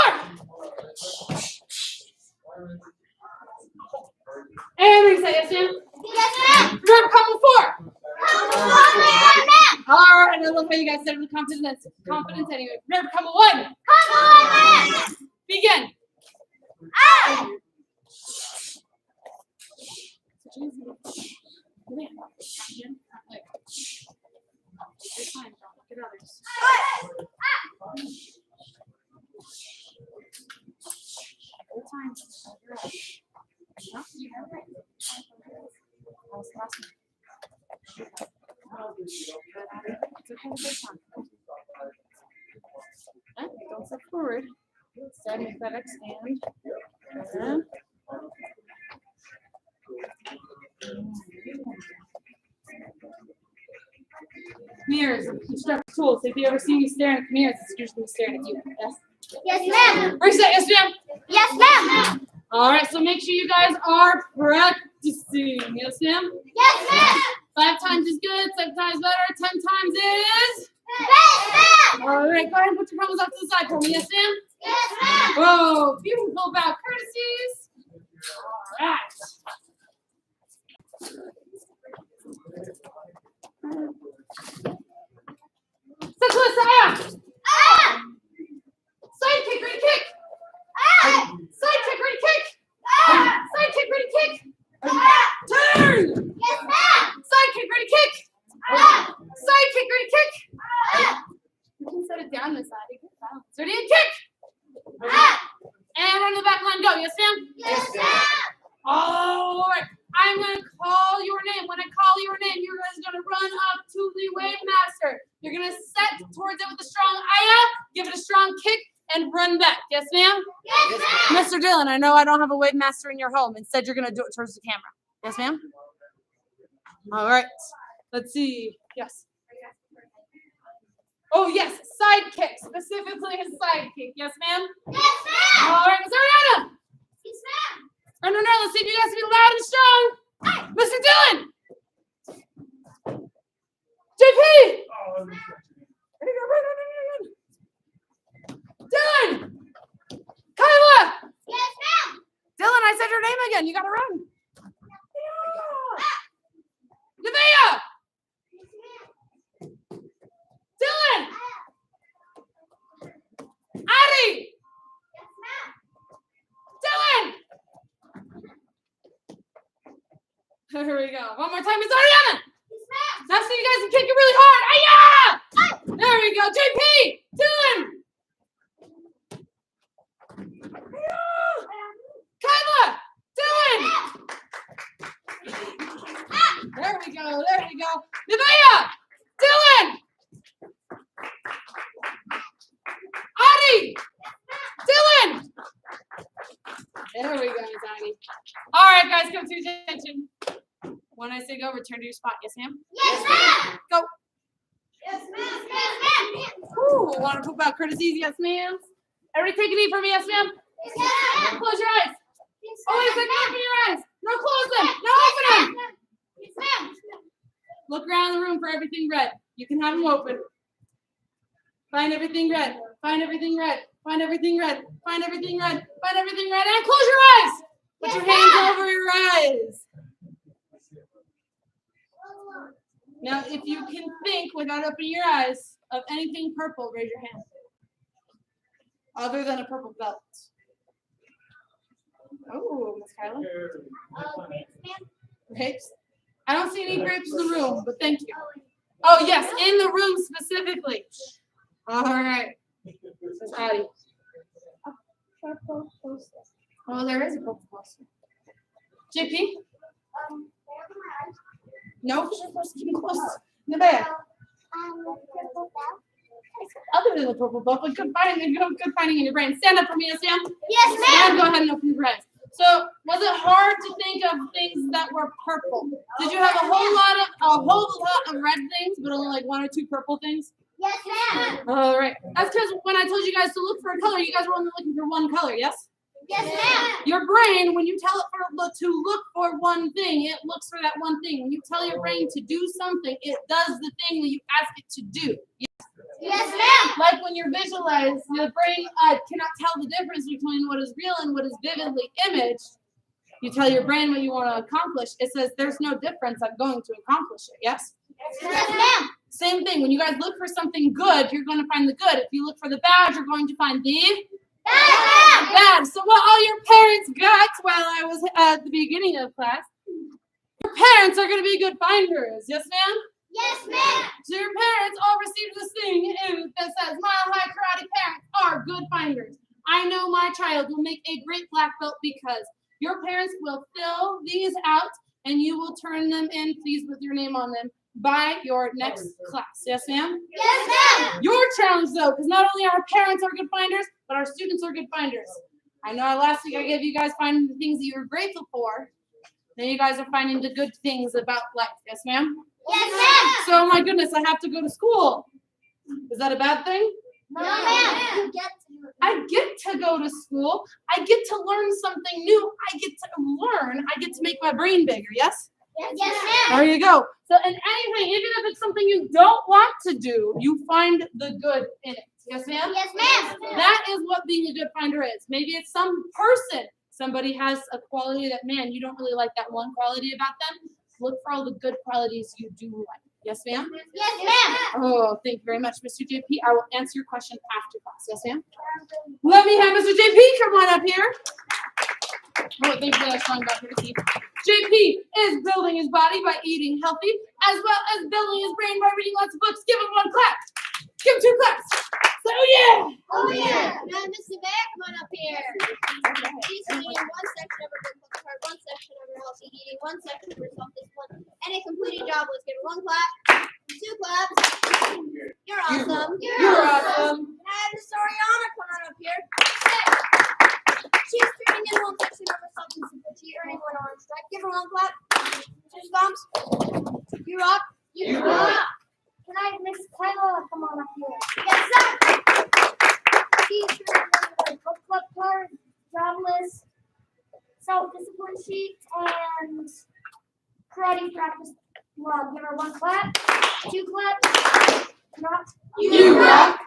4. And reset, yes, ma'am. Yes, ma'am. Remember, come with 4. Come on, ma'am. All right, I love how you guys said it with confidence anyway. Remember, come with 1. Come on, ma'am. Begin. Ah! Come in. Again, front leg. You're fine, don't look at others. Every time. You're right. No, you have it. That was the last one. It's okay to face on. Okay, don't step forward. Instead, make that extend. And mirrors, constructive tools. If you ever see me staring at mirrors, it's usually me staring at you. Yes. Yes, ma'am. Reset, yes, ma'am. Yes, ma'am. All right, so make sure you guys are practicing. Yes, ma'am. Yes, ma'am. 5 times is good, 7 times better, 10 times is. Yes, ma'am. All right, go ahead and put your palms off to the side for me. Yes, ma'am. Yes, ma'am. Whoa, beautiful bow courtesies. All right. Centralist Aya. Side kick, ready, kick. Side kick, ready, kick. Side kick, ready, kick. Turn. Yes, ma'am. Side kick, ready, kick. Side kick, ready, kick. You can set it down this side. Ready, and kick. And run to the back line, go. Yes, ma'am? Yes, ma'am. All right. I'm going to call your name. When I call your name, you guys are going to run up to the wave master. You're going to set towards it with a strong aya, give it a strong kick, and run back. Yes, ma'am? Yes, ma'am. Mr. Dillon, I know I don't have a wave master in your home. Instead, you're going to do it towards the camera. Yes, ma'am? All right. Let's see. Yes. Oh, yes. Side kick. Specifically a side kick. Yes, ma'am? Yes, ma'am. All right. Miss Ariana. Yes, ma'am. No, let's see if you guys can be loud and strong. Mr. Dillon. JP. Dillon. Kyla. Yes, ma'am. Dillon, I said your name again. You gotta run. Nevaeh. Dillon. Addie. Yes, ma'am. Dillon. Here we go. One more time, Miss Ariana. Yes, ma'am. Now so you guys can kick it really hard. Aya! There we go. JP. Dillon. Kyla. Dillon. There we go. Nevaeh. Dillon. Addie. Dillon. There we go, Miss Addie. All right, guys, come to attention. When I say go, return to your spot. Yes, ma'am? Yes, ma'am. Go. Yes, ma'am. Yes, ma'am. Ooh, want to poop out courtesies? Yes, ma'am. Everybody take a knee for me. Yes, ma'am. Yes, ma'am. Close your eyes. Yes, Oh, wait a second. Open your eyes. No, close them. No, open them. Yes, ma'am. Look around the room for everything red. You can have them open. Find everything red. Find everything red. Find everything red. Find everything red. Find everything red. And close your eyes. Put your hands over your eyes. Now, if you can think without opening your eyes of anything purple, raise your hand. Other than a purple belt. Oh, Miss Kyla. Grapes, ma'am. Grapes? I don't see any grapes in the room, but thank you. Oh, yes, in the room specifically. All right. Miss Addie. Purple poster. Oh, there is a purple poster. JP? No, because you're supposed to keep it close. Nevaeh. Purple bell. Other than the purple belt, but good finding in your brain. Stand up for me, yes, Sam. Yes, And ma'am. go ahead and open your eyes. So, was it hard to think of things that were purple? Did you have a whole lot of red things, but only like one or two purple things? Yes, ma'am. All right. That's because when I told you guys to look for a color, you guys were only looking for one color, yes? Yes, ma'am. Your brain, when you tell it to look for one thing, it looks for that one thing. When you tell your brain to do something, it does the thing that you ask it to do. Yes, ma'am. Like when you're visualized, the brain cannot tell the difference between what is real and what is vividly imaged. You tell your brain what you want to accomplish. It says there's no difference. I'm going to accomplish it. Yes? Yes, ma'am. Same thing. When you guys look for something good, you're going to find the good. If you look for the bad, you're going to find the Ma'am. bad. So what all your parents got while I was at the beginning of class, your parents are going to be good finders. Yes, ma'am? Yes, ma'am. So your parents all received this thing that says Mile High Karate parents are good finders. I know my child will make a great black belt because your parents will fill these out and you will turn them in, please, with your name on them by your next class. Yes, ma'am? Yes, ma'am. Your challenge, though, because not only our parents are good finders, but our students are good finders. I know last week I gave you guys finding the things that you were grateful for. Then you guys are finding the good things about life. Yes, ma'am? Yes, ma'am. So, my goodness, I have to go to school. Is that a bad thing? No, ma'am. You get to. I get to go to school. I get to learn something new. I get to learn. I get to make my brain bigger. Yes? Yes, ma'am. There you go. So, in anything, even if it's something you don't want to do, you find the good in it. Yes, ma'am? Yes, ma'am. That is what being a good finder is. Maybe it's some person. Somebody has a quality that, man, you don't really like that one quality about them. look for all the good qualities you do like. Yes, ma'am? Yes, ma'am. Oh, thank you very much, Mr. JP. I will answer your question after class. Yes, ma'am? Let me have Mr. JP come on up here. Oh, thank you for that strong back here. JP is building his body by eating healthy, as well as building his brain by reading lots of books. Give him one clap. Give him 2 claps. So, yeah. Oh yeah. Now, Mr. Bear, come on up here. He's eating one section of her book club card, one section of her healthy eating, one section of her self-discipline, and a completed job list. Give her 1 clap, 2 claps. You're awesome. You're awesome. Now, I have Miss Oriana come on up here. She's turning in one section of her self-discipline. She's earning 1 orange strike. Give her 1 clap. 2 stomps. You rock. You rock. Can I have Miss Kyla come on up here? Yes, sir. She's turning in book club card, job list, self-discipline sheet, and karate practice log. Give her 1 clap, 2 claps. Rock. You rock.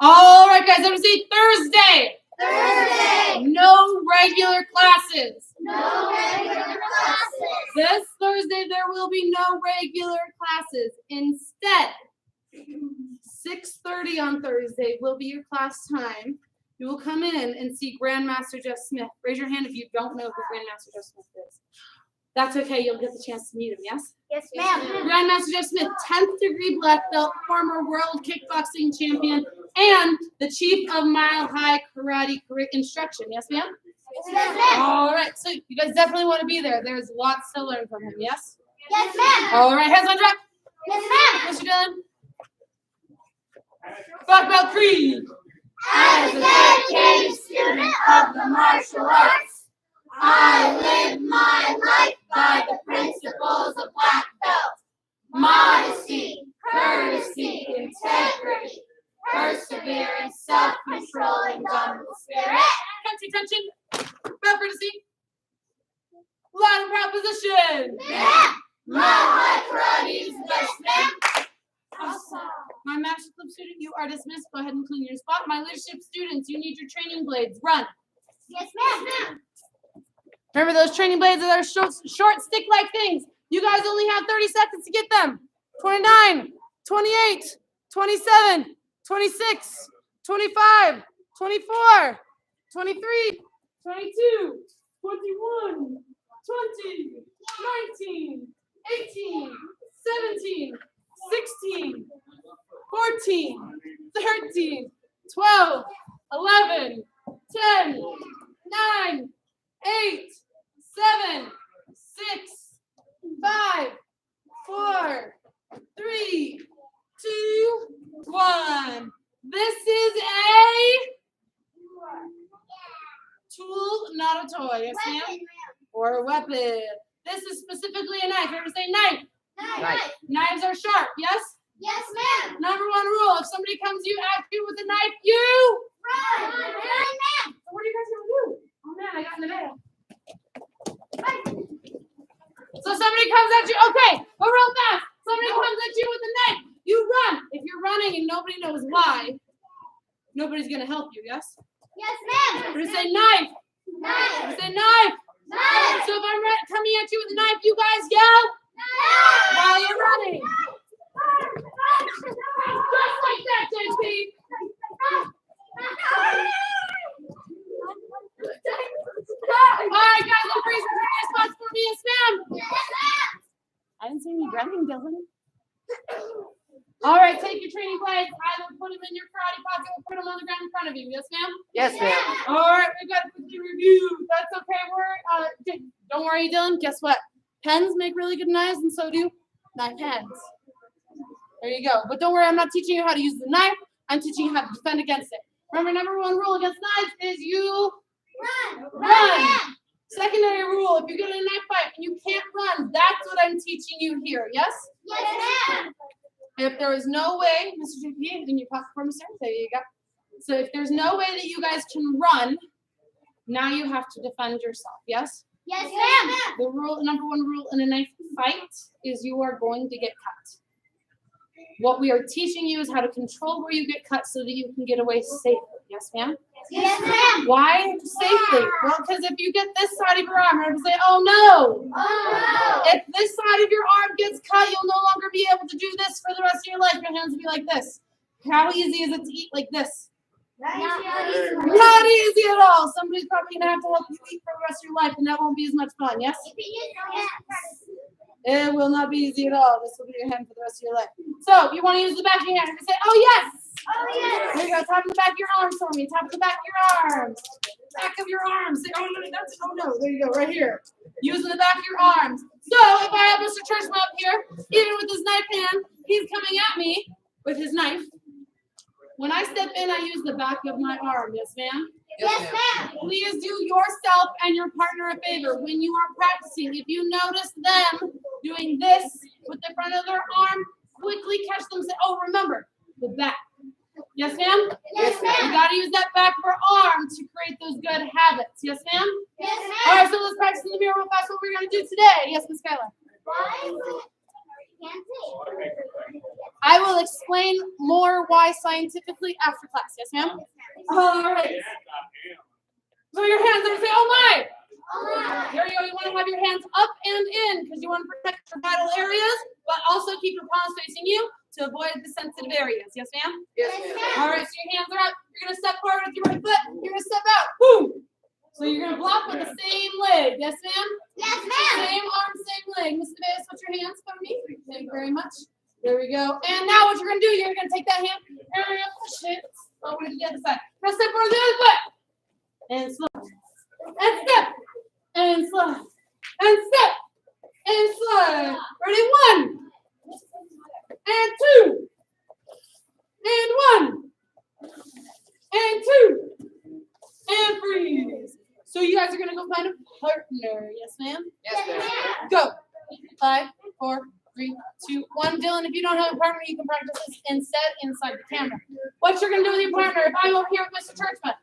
All right, guys, let me see Thursday. Thursday. No regular classes. No regular classes. This Thursday, there will be no regular classes. Instead, 6:30 on Thursday will be your class time. You will come in and see Grandmaster Jeff Smith. Raise your hand if you don't know who Grandmaster Jeff Smith is. That's okay. You'll get the chance to meet him, yes? Yes, ma'am. Grandmaster Jeff Smith, 10th degree black belt, former world kickboxing champion, and the chief of Mile High Karate Instruction. Yes, ma'am? Yes, ma'am. All right. So you guys definitely want to be there. There's lots to learn from him, yes? Yes, ma'am. All right. Hands on track. Yes, ma'am. Mr. Dillon. Black belt creed. As a dedicated student of the martial arts, I live my life by the principles of black belt. Modesty, courtesy, integrity, perseverance, self-control, and indomitable spirit. Tension. Belt courtesy. Line and proud position. Yeah. My high karate is the best man. Awesome. My Master Club student, you are dismissed. Go ahead and clean your spot. My leadership students, you need your training blades. Run. Yes, ma'am. Remember those training blades that are short stick-like things. You guys only have 30 seconds to get them. 29, 28, 27, 26, 25, 24, 23, 22, 21, 20, 19, 18, 17, 16, 14, 13, 12, 11, 10, 9, 8, 7, 6, 5, 4, 3, 2, 1. This is a tool, not a toy. Yes, ma'am? Or a weapon. This is specifically a knife. Everybody say knife. Nice. Knives are sharp, yes? Yes, ma'am. Number 1 rule, if somebody comes to you at you with a knife, you. Run. Run, ma'am. So what are you guys gonna do? Oh man, I got in the mail. So somebody comes at you, okay, go real fast. Somebody comes at you with a knife, you run. If you're running and nobody knows why, nobody's gonna help you, yes? Yes, ma'am. We're gonna say knife. Nice. We're gonna say knife. Nice. So if I'm coming at you with a knife, you guys yell while you're running. Just like that, JP. All right, guys, look for your spots for me, yes, ma'am. I didn't see any running, Dylan. All right, take your training blades. Either put them in your karate pocket or put them on the ground in front of you. Yes, ma'am? Yes, ma'am. All right, we got a quick review. That's okay. Don't worry, Dylan. Guess what? Pens make really good knives, and so do knife hands. There you go. But don't worry, I'm not teaching you how to use the knife. I'm teaching you how to defend against it. Remember, number 1 rule against knives is you run. Secondary rule, if you get in a knife fight and you can't run, that's what I'm teaching you here, yes? Yes, ma'am. If there is no way, Mr. JP, in your pocket for me, sir, there you go. So if there's no way that you guys can run, now you have to defend yourself, yes? Yes, ma'am. The number 1 rule in a knife fight is you are going to get cut. What we are teaching you is how to control where you get cut so that you can get away safely. Yes, ma'am? Yes, ma'am. Why safely? Well, because if you get this side of your arm, you're going to say, oh no. Oh, If this side of your arm gets cut, you'll no longer be able to do this for the rest of your life. Your hands will be like this. How easy is it to eat like this? no. Not easy at all. Somebody's probably going to have to help you eat for the rest of your life, and that won't be as much fun, yes? It will not be easy at all. This will be your hand for the rest of your life. So, you want to use the back of your hand. You're going to say, oh, yes. Oh, yes. There you go. Tap the back of your arms for me. Tap the back of your arms. Back of your arms. Say, oh, no, that's, oh, no. There you go. Right here. Using the back of your arms. So, if I have Mr. Churchman up here, even with his knife hand, he's coming at me with his knife. When I step in, I use the back of my arm. Yes, ma'am? Yes, ma'am. Please do yourself and your partner a favor. When you are practicing, if you notice them doing this with the front of their arm, quickly catch them and say, oh, remember, the back. Yes, ma'am? Yes, You ma'am. got to use that back of our arm to create those good habits. Yes, ma'am? Yes, All ma'am. right, so let's practice in the mirror real fast what we're going to do today. Yes, Miss Skylar? I will explain more why scientifically after class. Yes, ma'am? All right. So your hands are say, oh my! There you go. You want to have your hands up and in because you want to protect your vital areas, but also keep your palms facing you to avoid the sensitive areas. Yes, ma'am? Yes, ma'am. All right, so your hands are up. You're going to step forward with your right foot. You're going to step out. Boom! So you're going to block with the same leg. Yes, ma'am? Yes, ma'am. Same arm, same leg. Mr. Baez, put your hands for me. Thank you very much. There we go. And now what you're going to do, you're going to take that hand and you're going to push it over to the other side. Now step forward to the other foot. And slow. And step. And slow. And step. And slow. Ready? 1. And 2. And 1. And 2. And freeze. So you guys are going to go find a partner. Yes, ma'am? Yes, ma'am. Go. 5, 4, 3, 2, 1. Dylan, if you don't have a partner, you can practice this instead inside the camera. What you're going to do with your partner, if I'm over here with Mr. Churchman,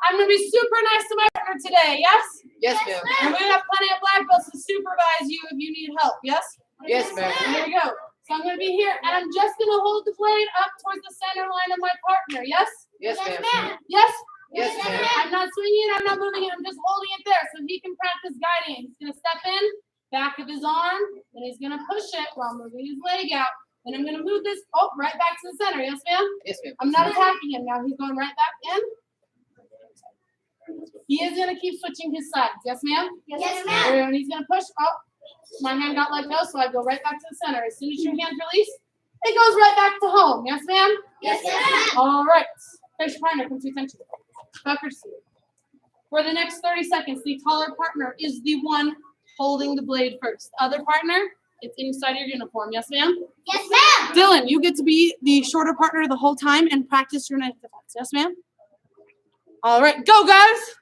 I'm going to be super nice to my partner today, yes? Yes, ma'am. And we're going to have plenty of black belts to supervise you if you need help, yes? Yes, ma'am. There you go. So I'm going to be here, and I'm just going to hold the blade up towards the center line of my partner, yes? Yes, ma'am. Yes? Yes, ma'am. I'm not swinging, I'm not moving it, I'm just holding it there so he can practice guiding. He's going to step in, back of his arm, and he's going to push it while moving his leg out. And I'm going to move this, right back to the center. Yes, ma'am? Yes, ma'am. I'm not attacking him now. He's going right back in. He is going to keep switching his sides. Yes, ma'am? Yes, ma'am. And he's going to push. Oh, my hand got let go, so I go right back to the center. As soon as your hands release, it goes right back to home. Yes, ma'am? Yes, ma'am. All right. Face your partner. Come to attention. Bucker seat. For the next 30 seconds, the taller partner is the one holding the blade first. The other partner, it's inside your uniform. Yes, ma'am? Yes, ma'am. Dylan, you get to be the shorter partner the whole time and practice your knife defense. Yes, ma'am? All right, go, guys.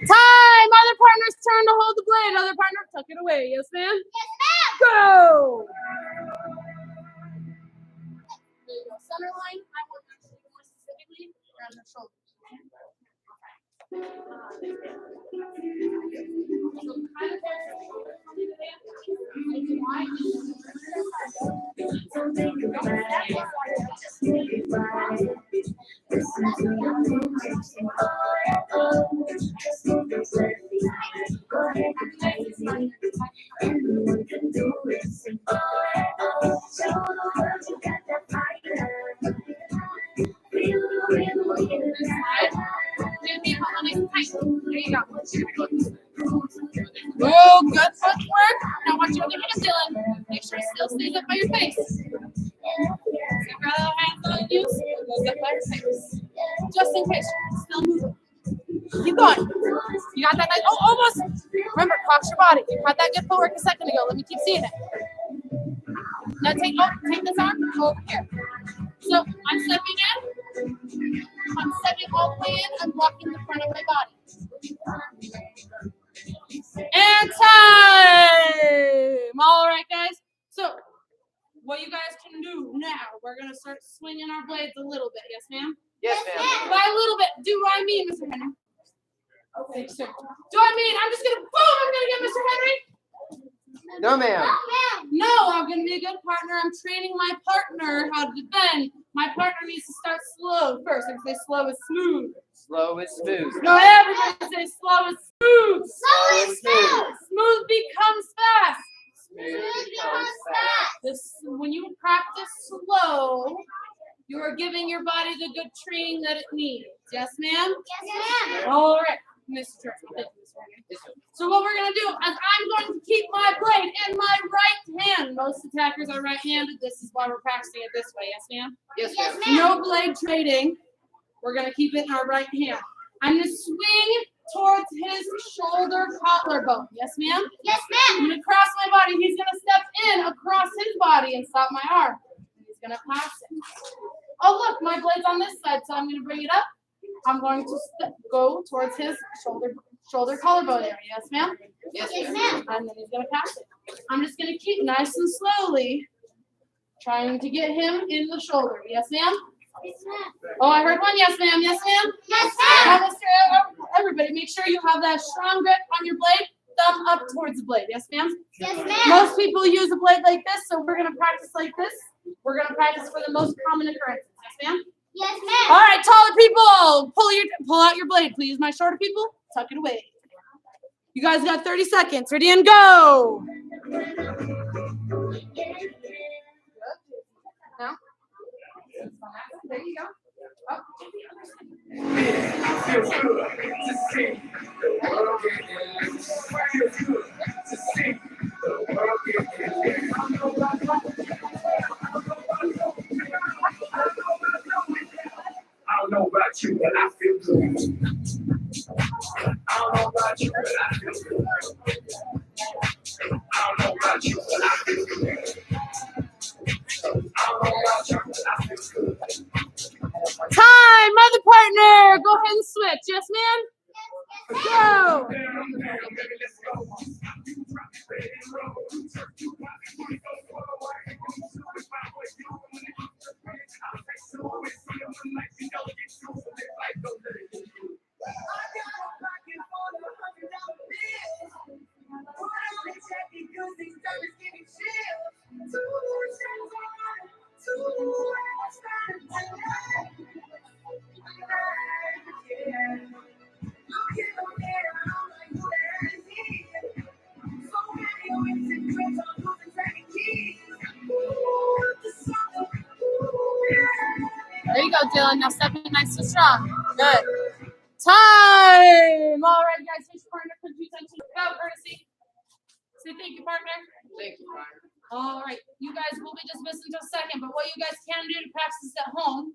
Time! Other partner's turn to hold the blade. Other partner, tuck it away. Yes, ma'am? Yes, ma'am. Go! There you go. Center line. I want actually more specifically around the shoulder. Oh, good footwork. Now watch your other hand, Dylan. Make sure it still stays up by your face. So grab the other hand zip by your face. Just in case you're still moving. Keep going. You got that nice, oh, almost. Remember, cross your body. You had that good footwork a second ago. Let me keep seeing it. Now take this arm over here. So I'm stepping in. I'm stepping all the way in. I'm blocking the front of my body. And time. All right, guys. So what you guys can do now, we're going to start swinging our blades a little bit. Yes, ma'am? Yes, ma'am. By a little bit. Do what I mean, Mr. Henry. Okay, sir. Do I mean I'm just going to, boom, I'm going to get Mr. Henry? No, ma'am. No, I'm going to be a good partner. I'm training my partner how to defend. My partner needs to start slow first. I say slow is smooth. Slow and smooth. No, everybody say slow is smooth. Slow and smooth. Smooth becomes fast. Smooth becomes fast. When you practice slow, you are giving your body the good training that it needs. Yes, ma'am? Yes, ma'am. All right, Mr. Thank you, Mr. Henry. So what we're going to do is I'm going to keep my blade in my right hand. Most attackers are right-handed. This is why we're practicing it this way. Yes, ma'am? Yes, Yes, ma'am. ma'am. No blade trading. We're going to keep it in our right hand. I'm going to swing towards his shoulder collarbone. Yes, ma'am? Yes, I'm ma'am. going to cross my body. He's going to step in across his body and stop my arm. He's going to pass it. Oh, look, my blade's on this side, so I'm going to bring it up. I'm going to go towards his shoulder collarbone area. Yes, ma'am? Yes, Yes, ma'am. ma'am. And then he's going to pass it. I'm just going to keep nice and slowly trying to get him in the shoulder. Yes, ma'am? Yes, ma'am. Oh, I heard one. Yes, ma'am. Yes, ma'am? Yes, Now, ma'am. everybody, make sure you have that strong grip on your blade. Thumb up towards the blade. Yes, ma'am? Yes, ma'am. Most people use a blade like this, so we're going to practice like this. We're going to practice for the most common occurrences. Yes, ma'am? Yes, All ma'am. right, taller people, pull out your blade, please. My shorter people, tuck it away. You guys got 30 seconds. Ready and go. Now. There you go. Up. Feels good to see the world getting. Feels good to see the world getting. I don't know about you, but I feel good. I don't know about you, but I feel good. I don't know about you, but I feel good. I don't know about you, but I feel good. Time, other partner. Go ahead and switch. Yes, ma'am? Go. There you go, Dylan. Now step in nice and strong. Good. Time. All right, guys. Switch partner. Put your attention. Go, courtesy. Say thank you, partner. Thank you, partner. All right. You guys will be dismissed until second, but what you guys can do to practice at home,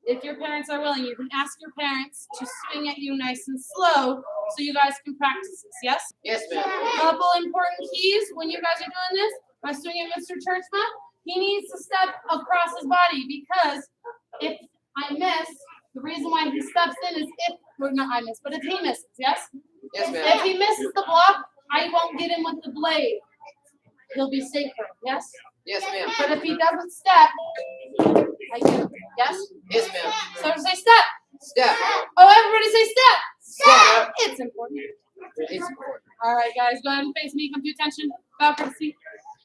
if your parents are willing, you can ask your parents to swing at you nice and slow so you guys can practice this. Yes? Yes, ma'am. Couple important keys when you guys are doing this. By swinging Mr. Churchma, he needs to step across his body because if I miss, the reason why he steps in is if, or not I miss, but if he misses, yes? Yes, If ma'am. he misses the block, I won't get him with the blade. He'll be safer, yes? Yes, ma'am. But if he doesn't step, I get him, yes? Yes, ma'am. So say step. Step. Oh, everybody say step. Step. It's important. It's important. All right, guys, go ahead and face me. Come to attention. Bow for the seat.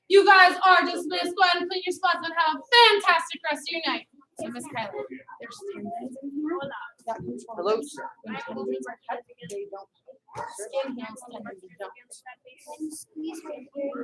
You guys are dismissed. Go ahead and clean your spots and have a fantastic rest of your night. So, Miss Kylie, there's 10 minutes in here. That control. Hello, sir. When children are cut, they don't. Skin hands tend to don't. Squeeze right here.